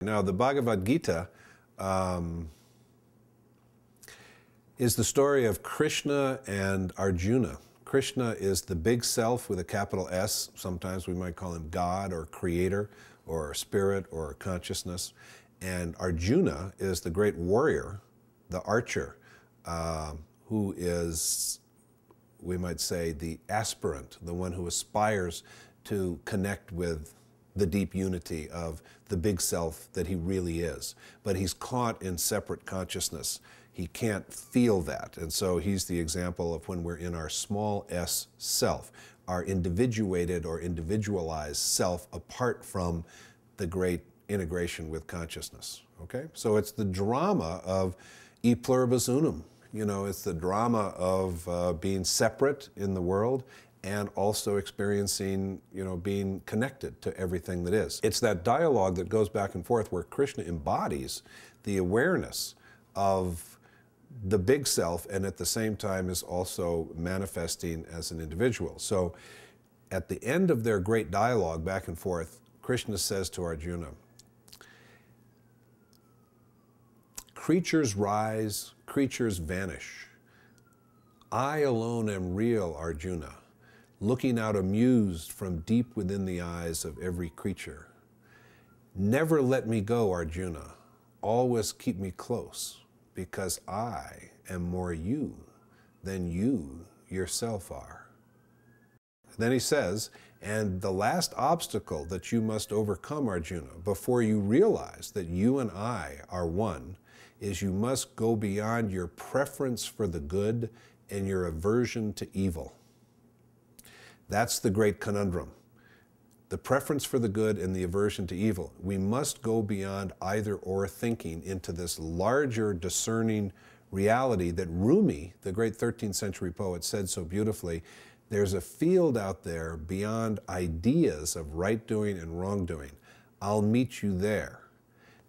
Now, the Bhagavad Gita is the story of Krishna and Arjuna. Krishna is the big self with a capital S. Sometimes we might call him God or creator or spirit or consciousness. And Arjuna is the great warrior, the archer, who is, we might say, the aspirant, the one who aspires to connect with the deep unity of the big self that he really is. But he's caught in separate consciousness. He can't feel that. And so he's the example of when we're in our small s self, our individuated or individualized self apart from the great integration with consciousness. Okay? So it's the drama of e pluribus unum. You know, it's the drama of being separate in the world and also experiencing, you know, being connected to everything that is. It's that dialogue that goes back and forth where Krishna embodies the awareness of the big self and at the same time is also manifesting as an individual. So at the end of their great dialogue back and forth, Krishna says to Arjuna, "Creatures rise, creatures vanish. I alone am real, Arjuna, looking out amused from deep within the eyes of every creature. Never let me go, Arjuna. Always keep me close, because I am more you than you yourself are." Then he says, "And the last obstacle that you must overcome, Arjuna, before you realize that you and I are one, is you must go beyond your preference for the good and your aversion to evil." That's the great conundrum. The preference for the good and the aversion to evil. We must go beyond either or thinking into this larger discerning reality that Rumi, the great 13th century poet, said so beautifully. There's a field out there beyond ideas of right doing and wrongdoing. I'll meet you there.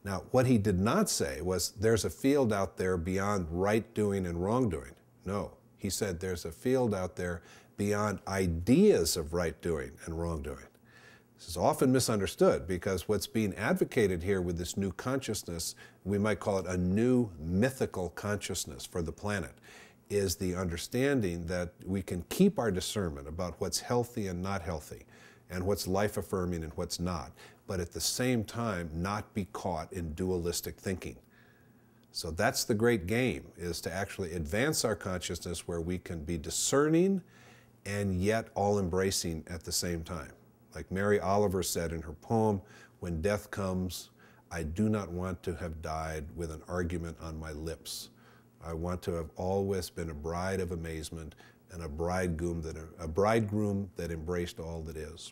Now, what he did not say was there's a field out there beyond right doing and wrongdoing. No, he said there's a field out there beyond ideas of right doing and wrongdoing. This is often misunderstood because what's being advocated here with this new consciousness, we might call it a new mythical consciousness for the planet, is the understanding that we can keep our discernment about what's healthy and not healthy, and what's life-affirming and what's not, but at the same time not be caught in dualistic thinking. So that's the great game, is to actually advance our consciousness where we can be discerning and yet all-embracing at the same time. Like Mary Oliver said in her poem, "When death comes, I do not want to have died with an argument on my lips. I want to have always been a bride of amazement and a bridegroom that embraced all that is."